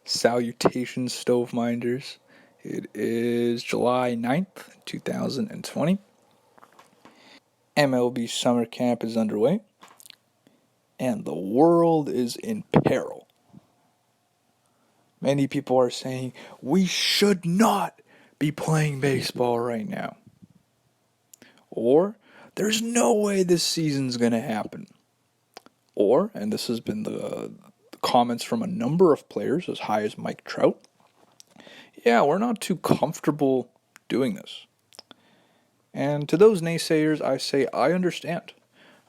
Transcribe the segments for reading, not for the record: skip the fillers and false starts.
Salutations, Stoveminders. It is July 9th, 2020. MLB Summer Camp is underway, and the world is in peril. Many people are saying we should not be playing baseball right now. Or, there's no way this season's going to happen. Or, and this has been the comments from a number of players, as high as Mike Trout, yeah, we're not too comfortable doing this. And to those naysayers, I say I understand.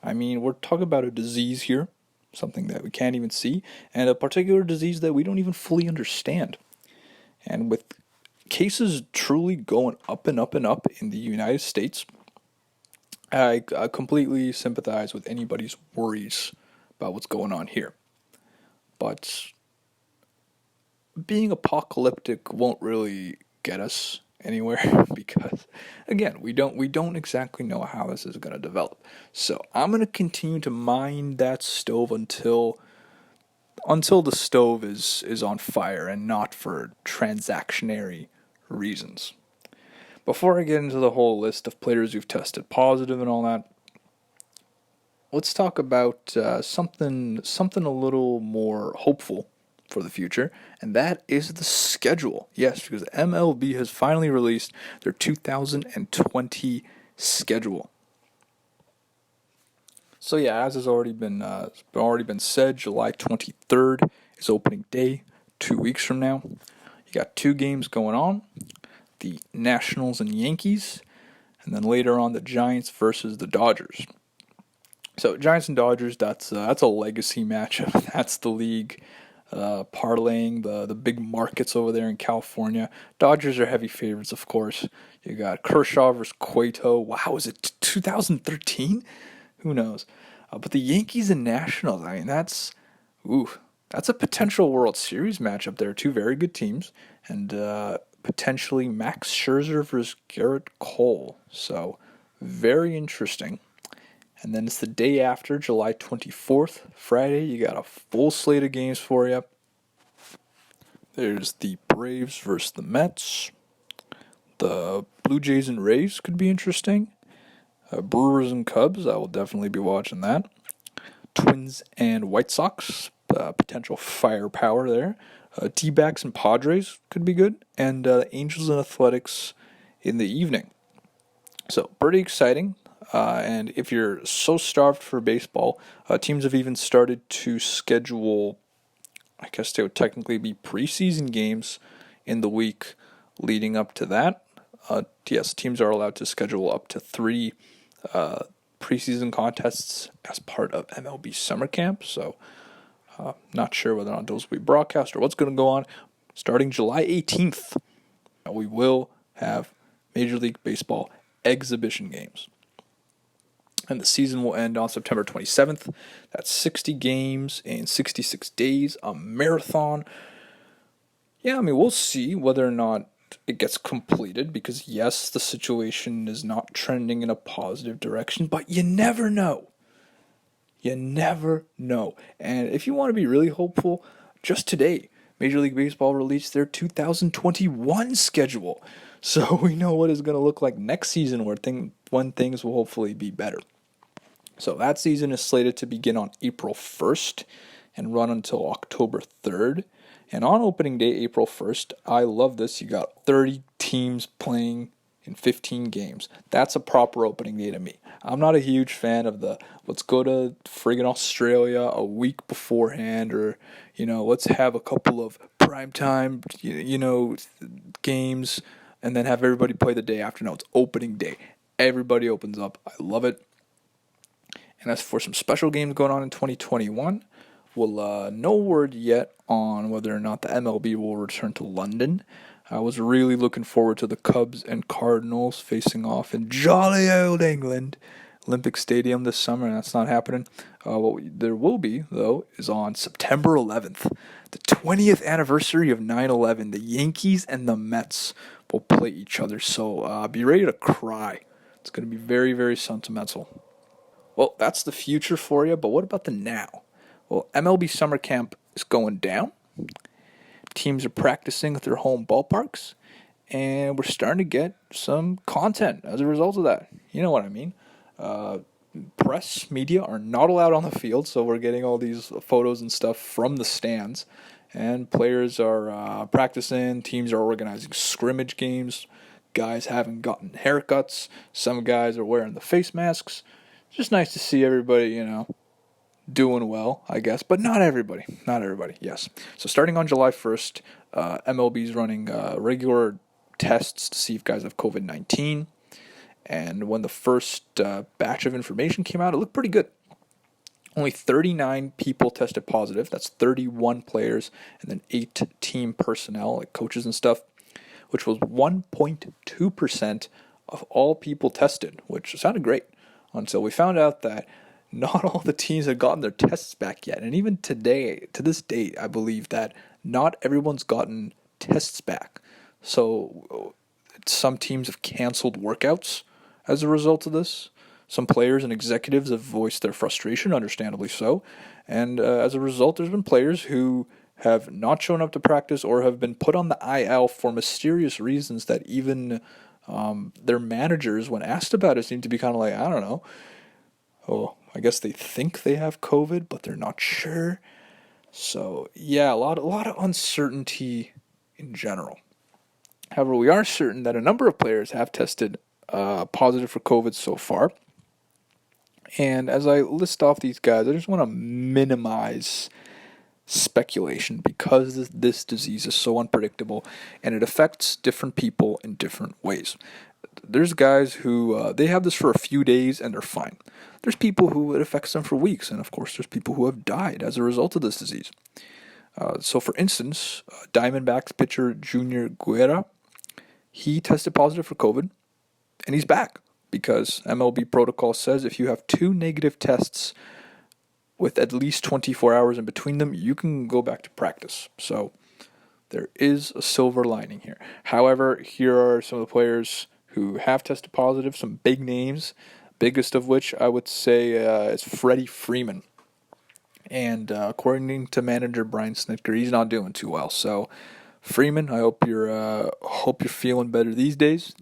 I mean, we're talking about a disease here, something that we can't even see, and a particular disease that we don't even fully understand. And with cases truly going up and up and up in the United States, I completely sympathize with anybody's worries about what's going on here. But being apocalyptic won't really get us anywhere because, again, we don't exactly know how this is going to develop. So I'm going to continue to mind that stove until the stove is on fire, and not for transactionary reasons. Before I get into the whole list of players who've tested positive and all that, let's talk about something a little more hopeful for the future, and that is the schedule. Yes, because MLB has finally released their 2020 schedule. So yeah, as has already been said, July 23rd is opening day, 2 weeks from now. You got two games going on, the Nationals and Yankees, and then later on the Giants versus the Dodgers. So Giants and Dodgers, that's a legacy matchup. That's the league parlaying the big markets over there in California. Dodgers are heavy favorites, of course. You got Kershaw versus Cueto. Wow, is it 2013? Who knows? But the Yankees and Nationals, I mean, that's a potential World Series matchup there. Two very good teams, and potentially Max Scherzer versus Garrett Cole. So very interesting. And then it's the day after, July 24th, Friday. You got a full slate of games for you. There's the Braves versus the Mets. The Blue Jays and Rays could be interesting. Brewers and Cubs, I will definitely be watching that. Twins and White Sox, potential firepower there. D-backs and Padres could be good. And Angels and Athletics in the evening. So, pretty exciting. And if you're so starved for baseball, teams have even started to schedule, I guess they would technically be preseason games in the week leading up to that. Yes, teams are allowed to schedule up to 3 preseason contests as part of MLB Summer Camp. So, not sure whether or not those will be broadcast or what's going to go on. Starting July 18th, we will have Major League Baseball exhibition games. And the season will end on September 27th. That's 60 games in 66 days, a marathon. Yeah, I mean, we'll see whether or not it gets completed, because yes, the situation is not trending in a positive direction, but you never know. You never know. And if you want to be really hopeful, just today, Major League Baseball released their 2021 schedule. So we know what it's going to look like next season, when things will hopefully be better. So that season is slated to begin on April 1st and run until October 3rd. And on opening day, April 1st, I love this. You got 30 teams playing in 15 games. That's a proper opening day to me. I'm not a huge fan of the let's go to friggin' Australia a week beforehand, or, let's have a couple of primetime, games and then have everybody play the day after. No, it's opening day. Everybody opens up. I love it. And as for some special games going on in 2021, no word yet on whether or not the MLB will return to London. I was really looking forward to the Cubs and Cardinals facing off in jolly old England, Olympic Stadium this summer, and that's not happening. What there will be, though, is on September 11th, the 20th anniversary of 9/11. The Yankees and the Mets will play each other, so be ready to cry. It's going to be very, very sentimental. Well, that's the future for you, but what about the now? Well, MLB Summer Camp is going down. Teams are practicing at their home ballparks, and we're starting to get some content as a result of that. You know what I mean? Press, media are not allowed on the field, so we're getting all these photos and stuff from the stands. And players are practicing, teams are organizing scrimmage games, guys haven't gotten haircuts, some guys are wearing the face masks. It's just nice to see everybody, doing well, I guess, but not everybody. Not everybody, yes. So starting on July 1st, MLB's running regular tests to see if guys have COVID-19. And when the first batch of information came out, it looked pretty good. Only 39 people tested positive. That's 31 players and then 8 team personnel, like coaches and stuff, which was 1.2% of all people tested, which sounded great until we found out that not all the teams had gotten their tests back yet. And even today, to this date, I believe that not everyone's gotten tests back. So some teams have canceled workouts as a result of this. Some players and executives have voiced their frustration, understandably so. And as a result, there's been players who have not shown up to practice or have been put on the IL for mysterious reasons that even their managers, when asked about it, seem to be kind of like, I don't know. Oh, I guess they think they have COVID, but they're not sure. So, yeah, a lot of uncertainty in general. However, we are certain that a number of players have tested positive for COVID so far. And as I list off these guys, I just want to minimize speculation because this disease is so unpredictable and it affects different people in different ways. There's guys who they have this for a few days and they're fine. There's people who it affects them for weeks, and of course there's people who have died as a result of this disease. So for instance, Diamondbacks pitcher Junior Guerra, he tested positive for COVID and he's back because MLB protocol says if you have 2 negative tests with at least 24 hours in between them, you can go back to practice. So there is a silver lining here. However, here are some of the players who have tested positive, some big names, biggest of which I would say is Freddie Freeman. And according to manager Brian Snitker, he's not doing too well. So Freeman, I hope you're feeling better these days.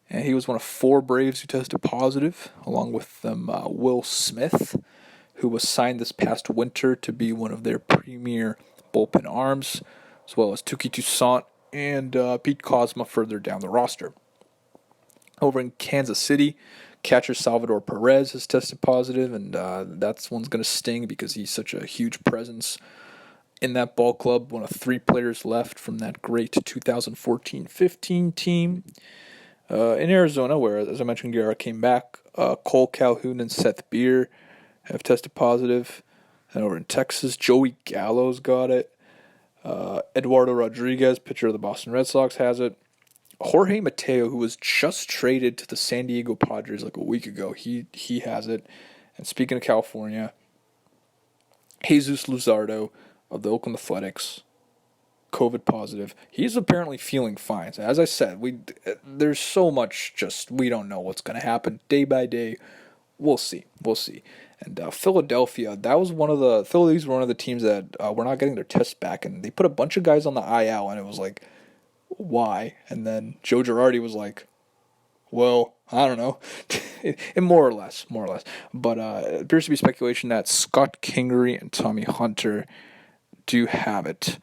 And he was one of 4 Braves who tested positive, along with them Will Smith, who was signed this past winter to be one of their premier bullpen arms, as well as Tuki Toussaint and Pete Kozma further down the roster. Over in Kansas City, catcher Salvador Perez has tested positive, and that's one's going to sting because he's such a huge presence in that ball club, one of 3 players left from that great 2014-15 team. In Arizona, where, as I mentioned, Guerra came back, Cole Calhoun and Seth Beer have tested positive. And over in Texas, Joey Gallo's got it. Eduardo Rodriguez, pitcher of the Boston Red Sox, has it. Jorge Mateo, who was just traded to the San Diego Padres like a week ago, he has it. And speaking of California, Jesus Luzardo of the Oakland Athletics, COVID positive. He's apparently feeling fine. So as I said, there's so much we don't know what's going to happen day by day. We'll see. And Philadelphia, Phillies were one of the teams that were not getting their tests back, and they put a bunch of guys on the IL, and it was like, why? And then Joe Girardi was like, well, I don't know. And more or less. But it appears to be speculation that Scott Kingery and Tommy Hunter do have it.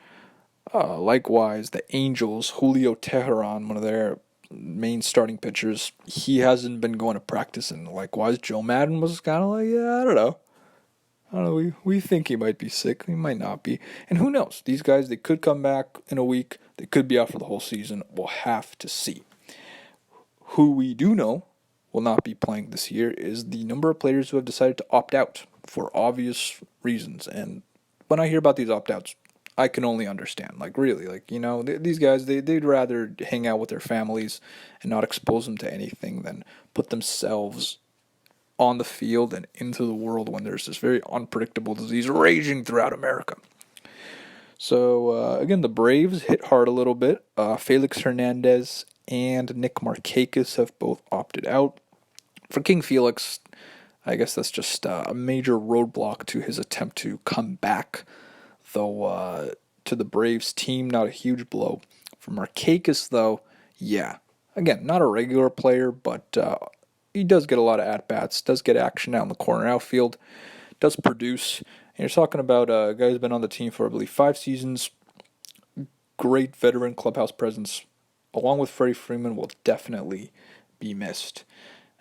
Likewise, the Angels, Julio Teheran, one of their main starting pitchers, he hasn't been going to practice. And likewise, Joe Madden was kind of like, yeah, I don't know. We think he might be sick. He might not be. And who knows? These guys, they could come back in a week. They could be out for the whole season. We'll have to see. Who we do know will not be playing this year is the number of players who have decided to opt out for obvious reasons. And when I hear about these opt-outs, I can only understand. These guys, they'd rather hang out with their families and not expose them to anything than put themselves on the field and into the world when there's this very unpredictable disease raging throughout America. So, again, the Braves hit hard a little bit. Felix Hernandez and Nick Markakis have both opted out. For King Felix, I guess that's just a major roadblock to his attempt to come back. Though, to the Braves team, not a huge blow. For Markakis, though, yeah. Again, not a regular player, but he does get a lot of at-bats, does get action out in the corner outfield, does produce. And you're talking about a guy who's been on the team for, I believe, 5 seasons. Great veteran clubhouse presence, along with Freddie Freeman, will definitely be missed.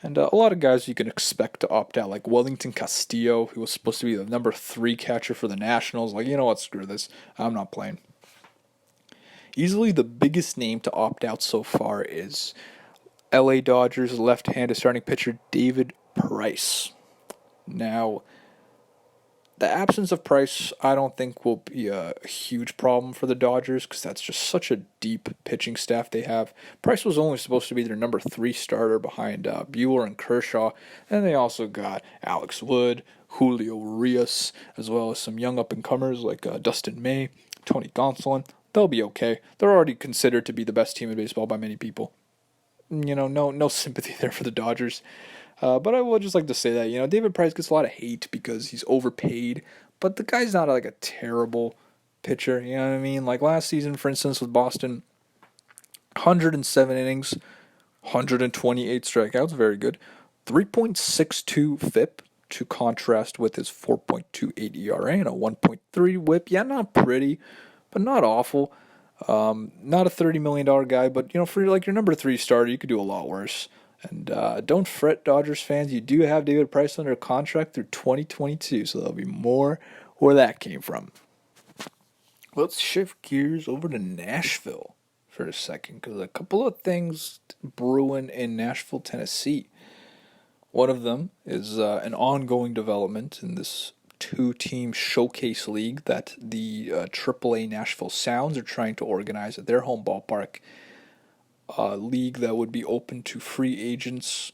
And a lot of guys you can expect to opt out, like Wellington Castillo, who was supposed to be the number 3 catcher for the Nationals. Like, you know what, screw this. I'm not playing. Easily the biggest name to opt out so far is LA Dodgers left-handed starting pitcher David Price. Now, the absence of Price, I don't think will be a huge problem for the Dodgers because that's just such a deep pitching staff they have. Price was only supposed to be their number 3 starter behind Buehler and Kershaw, and they also got Alex Wood, Julio Urias, as well as some young up-and-comers like Dustin May, Tony Gonsolin. They'll be okay. They're already considered to be the best team in baseball by many people. No sympathy there for the Dodgers. But I would just like to say that, David Price gets a lot of hate because he's overpaid, but the guy's not like a terrible pitcher, you know what I mean? Like last season, for instance, with Boston, 107 innings, 128 strikeouts, very good. 3.62 FIP to contrast with his 4.28 ERA and a 1.3 WHIP. Yeah, not pretty, but not awful. Not a $30 million guy, but, for like your number 3 starter, you could do a lot worse. And don't fret, Dodgers fans. You do have David Price under contract through 2022, so there'll be more where that came from. Let's shift gears over to Nashville for a second, because a couple of things brewing in Nashville, Tennessee. One of them is an ongoing development in this 2-team showcase league that the AAA Nashville Sounds are trying to organize at their home ballpark. League that would be open to free agents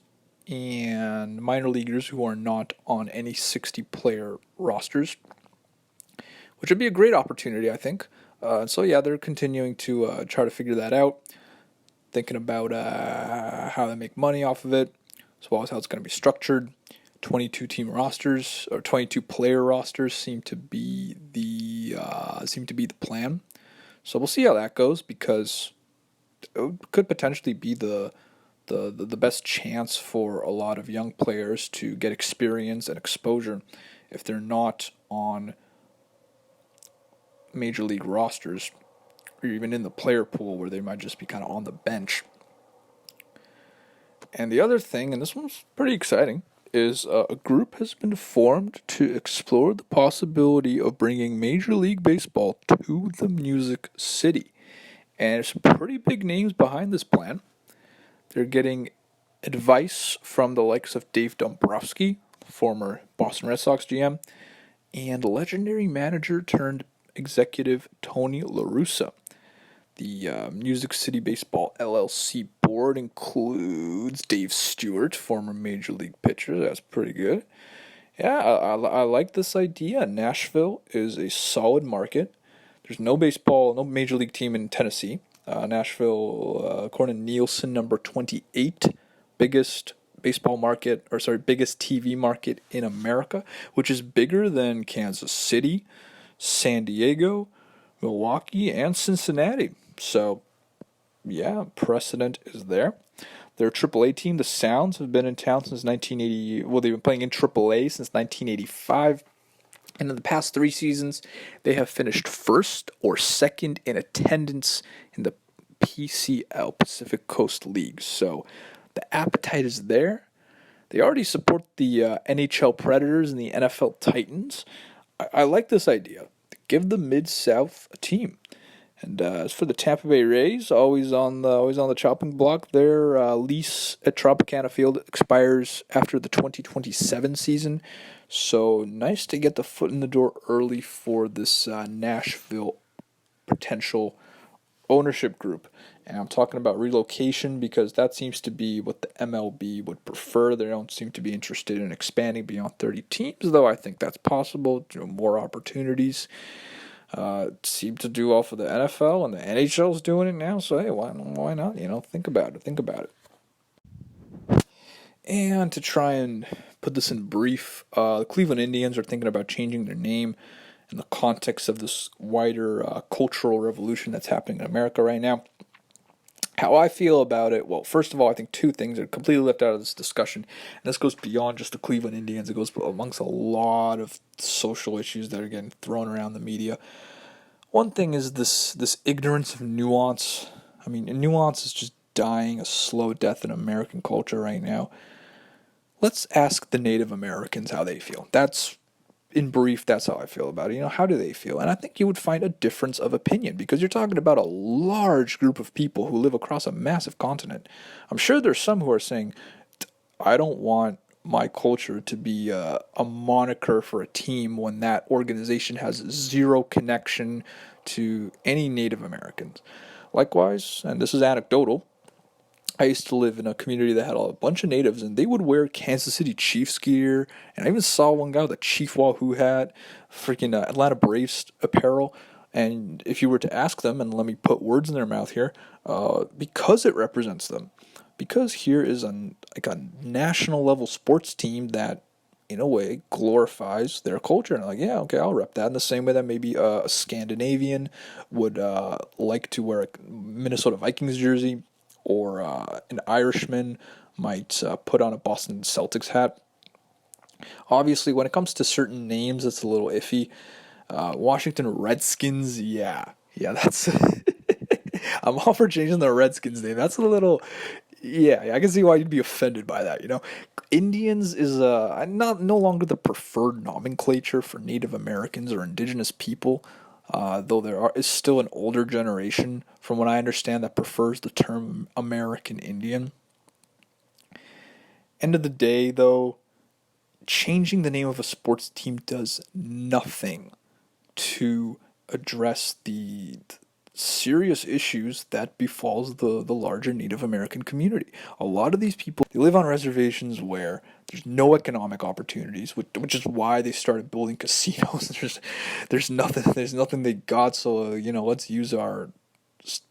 and minor leaguers who are not on any 60-player rosters, which would be a great opportunity, I think. They're continuing to try to figure that out, thinking about how they make money off of it, as well as how it's going to be structured. 22-team rosters or 22-player rosters seem to be the plan. So we'll see how that goes, because it could potentially be the best chance for a lot of young players to get experience and exposure if they're not on major league rosters or even in the player pool where they might just be kind of on the bench. And the other thing, and this one's pretty exciting, is a group has been formed to explore the possibility of bringing Major League Baseball to the Music City. And there's some pretty big names behind this plan. They're getting advice from the likes of Dave Dombrowski, former Boston Red Sox GM, and legendary manager turned executive Tony La Russa. The Music City Baseball LLC board includes Dave Stewart, former Major League pitcher. That's pretty good. Yeah, I like this idea. Nashville is a solid market. There's no Major League team in Tennessee. Nashville, according to Nielsen, number 28, biggest TV market in America, which is bigger than Kansas City, San Diego, Milwaukee, and Cincinnati. So, yeah, precedent is there. Their AAA team, the Sounds, have been in town since 1980. Well, they've been playing in AAA since 1985. And in the past 3 seasons, they have finished first or second in attendance in the PCL, Pacific Coast League. So the appetite is there. They already support the NHL Predators and the NFL Titans. I like this idea. Give the Mid-South a team. And as for the Tampa Bay Rays, always on the chopping block, their lease at Tropicana Field expires after the 2027 season. So nice to get the foot in the door early for this Nashville potential ownership group. And I'm talking about relocation because that seems to be what the MLB would prefer. They don't seem to be interested in expanding beyond 30 teams, though I think that's possible. More opportunities. Seem to do all for the NFL, and the NHL is doing it now. So hey, why not? Think about it. And to try and put this in brief, the Cleveland Indians are thinking about changing their name in the context of this wider cultural revolution that's happening in America right now. How I feel about it, well, first of all, I think two things are completely left out of this discussion. And this goes beyond just the Cleveland Indians. It goes amongst a lot of social issues that are getting thrown around the media. One thing is this ignorance of nuance. I mean, nuance is just dying a slow death in American culture right now. Let's ask the Native Americans how they feel. In brief, that's how I feel about it. How do they feel? And I think you would find a difference of opinion because you're talking about a large group of people who live across a massive continent. I'm sure there's some who are saying, I don't want my culture to be a moniker for a team when that organization has zero connection to any Native Americans. Likewise, and this is anecdotal, I used to live in a community that had a bunch of natives, and they would wear Kansas City Chiefs gear. And I even saw one guy with a Chief Wahoo hat, freaking Atlanta Braves apparel. And if you were to ask them, and let me put words in their mouth here, because it represents them, because here is a national level sports team that, in a way, glorifies their culture. And I'm like, yeah, okay, I'll rep that. In the same way that maybe a Scandinavian would like to wear a Minnesota Vikings jersey, or an Irishman might put on a Boston Celtics hat. Obviously, when it comes to certain names, it's a little iffy. Washington Redskins, yeah, that's... I'm all for changing the Redskins name. That's a little... Yeah, I can see why you'd be offended by that, Indians is no longer the preferred nomenclature for Native Americans or indigenous people. Though is still an older generation, from what I understand, that prefers the term American Indian. End of the day, though, changing the name of a sports team does nothing to address the serious issues that befalls the larger Native American community. A lot of these people, they live on reservations where there's no economic opportunities, which is why they started building casinos. There's nothing they got, so let's use our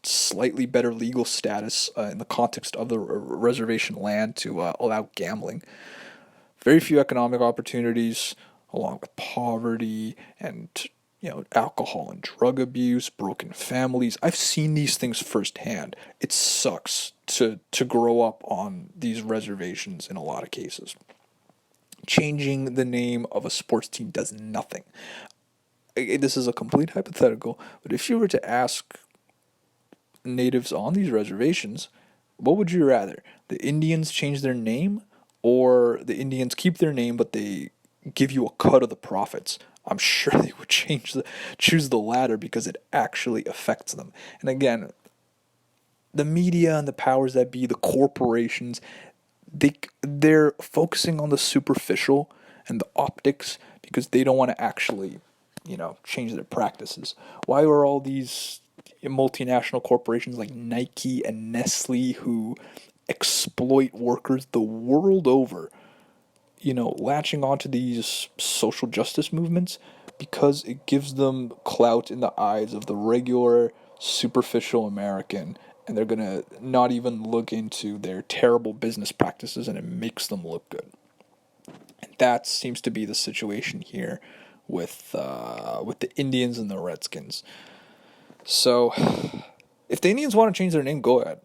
slightly better legal status in the context of the reservation land to allow gambling. Very few economic opportunities, along with poverty and alcohol and drug abuse, broken families. I've seen these things firsthand. It sucks to grow up on these reservations in a lot of cases. Changing the name of a sports team does nothing. This is a complete hypothetical, but if you were to ask natives on these reservations, what would you rather? The Indians change their name, or the Indians keep their name but they give you a cut of the profits? I'm sure they would choose the latter because it actually affects them. And again, the media and the powers that be, the corporations, they're focusing on the superficial and the optics because they don't want to actually, change their practices. Why are all these multinational corporations like Nike and Nestle, who exploit workers the world over, latching onto these social justice movements? Because it gives them clout in the eyes of the regular, superficial American, and they're going to not even look into their terrible business practices, and it makes them look good. And that seems to be the situation here with the Indians and the Redskins. So, if the Indians want to change their name, go ahead.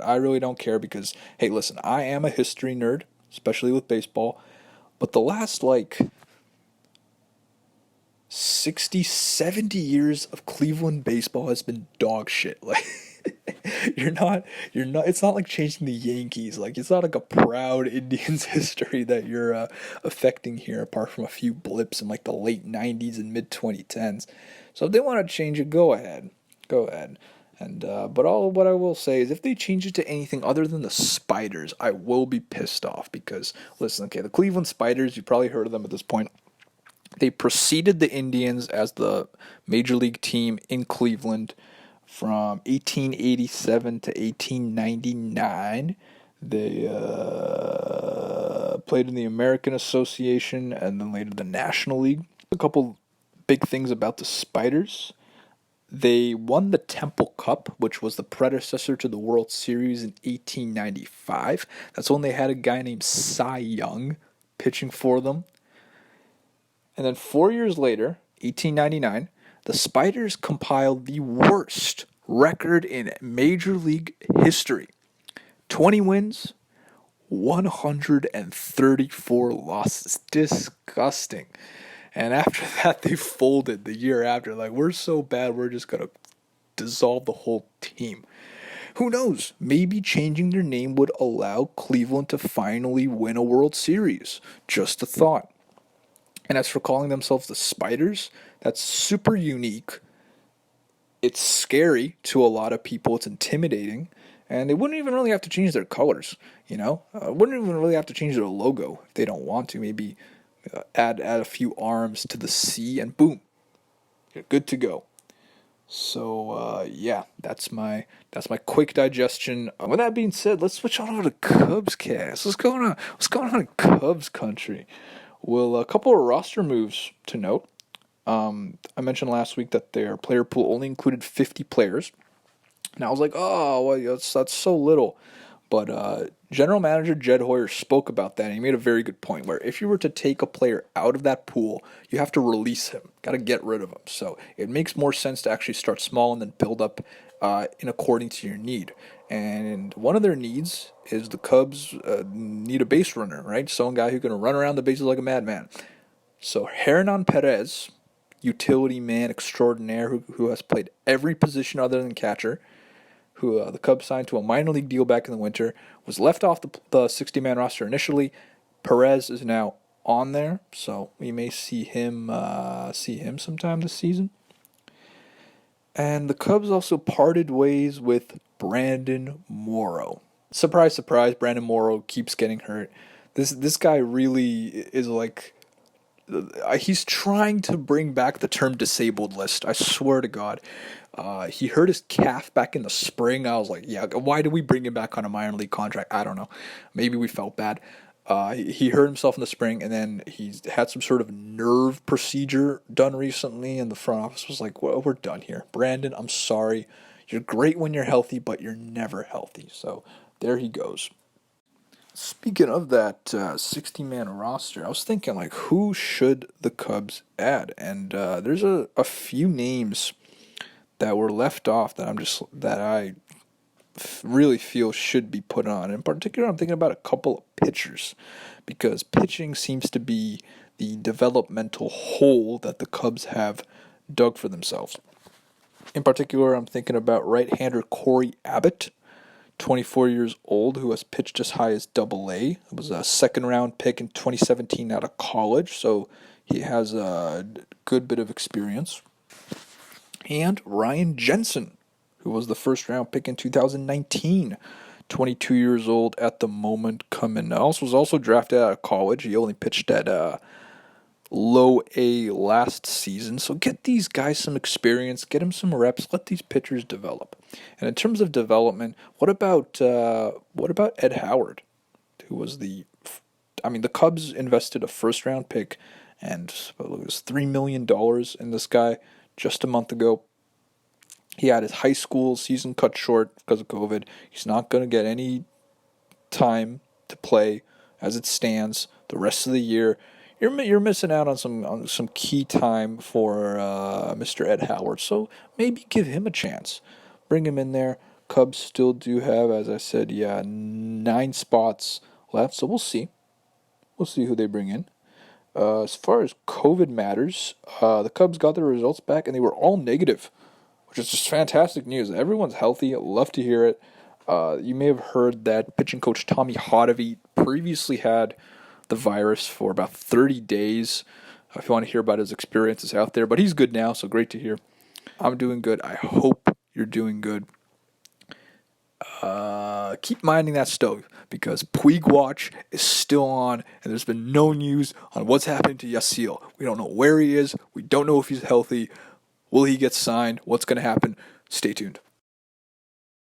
I really don't care because, hey, listen, I am a history nerd, especially with baseball. But the last, 60, 70 years of Cleveland baseball has been dog shit. It's not like changing the Yankees. It's not like a proud Indians history that you're affecting here, apart from a few blips in the late 90s and mid 2010s. So if they want to change it, go ahead. And but what I will say is, if they change it to anything other than the Spiders, I will be pissed off because, listen, okay, the Cleveland Spiders, you've probably heard of them at this point. They preceded the Indians as the major league team in Cleveland from 1887 to 1899. They played in the American Association and then later the National League. A couple big things about the Spiders. They won the Temple Cup, which was the predecessor to the World Series in 1895. That's when they had a guy named Cy Young pitching for them. And then 4 years later, 1899, the Spiders compiled the worst record in Major League history. 20 wins, 134 losses. Disgusting. And after that, they folded the year after. Like, we're so bad, we're just going to dissolve the whole team. Who knows? Maybe changing their name would allow Cleveland to finally win a World Series. Just a thought. And as for calling themselves the Spiders, that's super unique. It's scary to a lot of people. It's intimidating. And they wouldn't even really have to change their colors, wouldn't even really have to change their logo if they don't want to. Maybe add a few arms to the C, and boom, you're good to go. So yeah, that's my quick digestion. With that being said, let's switch on over to Cubscast. What's going on? What's going on in Cubs country? Well, a couple of roster moves to note. I mentioned last week that their player pool only included 50 players. And I was like, oh, well, that's so little. But General Manager Jed Hoyer spoke about that, and he made a very good point, where if you were to take a player out of that pool, you have to release him. Got to get rid of him. So it makes more sense to actually start small and then build up in according to your need. And one of their needs is the Cubs need a base runner, right? Some guy who can run around the bases like a madman. So Hernan Perez, utility man extraordinaire who has played every position other than catcher, who the Cubs signed to a minor league deal back in the winter, was left off the 60-man roster initially. Perez is now on there, so we may see him sometime this season. And the Cubs also parted ways with Brandon Morrow. Surprise, surprise, Brandon Morrow keeps getting hurt. This guy really is like... he's trying to bring back the term disabled list. I swear to God. He hurt his calf back in the spring. I was like, yeah, why did we bring him back on a minor league contract? I don't know. Maybe we felt bad. He hurt himself in the spring, and then he had some sort of nerve procedure done recently, and the front office was like, well, we're done here. Brandon, I'm sorry. You're great when you're healthy, but you're never healthy. So there he goes. Speaking of that 60-man roster, I was thinking, like, who should the Cubs add? And there's a few names that were left off that I really feel should be put on. In particular, I'm thinking about a couple of pitchers, because pitching seems to be the developmental hole that the Cubs have dug for themselves. In particular, I'm thinking about right-hander Corey Abbott, 24 years old, who has pitched as high as Double-A. It was a second-round pick in 2017 out of college, so he has a good bit of experience. And Ryan Jensen, who was the first-round pick in 2019, 22 years old at the moment, was also drafted out of college. He only pitched at low A last season. So get these guys some experience, get them some reps, let these pitchers develop. And in terms of development, what about Ed Howard, who was the Cubs invested a first-round pick, and it was $3 million in this guy just a month ago. He had his high school season cut short because of COVID. He's not going to get any time to play as it stands the rest of the year. You're missing out on some key time for Mr. Ed Howard. So maybe give him a chance. Bring him in there. Cubs still do have, as I said, 9 spots left. So we'll see. We'll see who they bring in. As far as COVID matters, the Cubs got their results back, and they were all negative, which is just fantastic news. Everyone's healthy. I'd love to hear it. You may have heard that pitching coach Tommy Hotovy previously had the virus for about 30 days. If you want to hear about his experiences out there. But he's good now, so great to hear. I'm doing good. I hope you're doing good. Keep minding that stove, because Puig Watch is still on, and there's been no news on what's happening to Yasiel. We don't know where he is. We don't know if he's healthy. Will he get signed? What's going to happen? Stay tuned.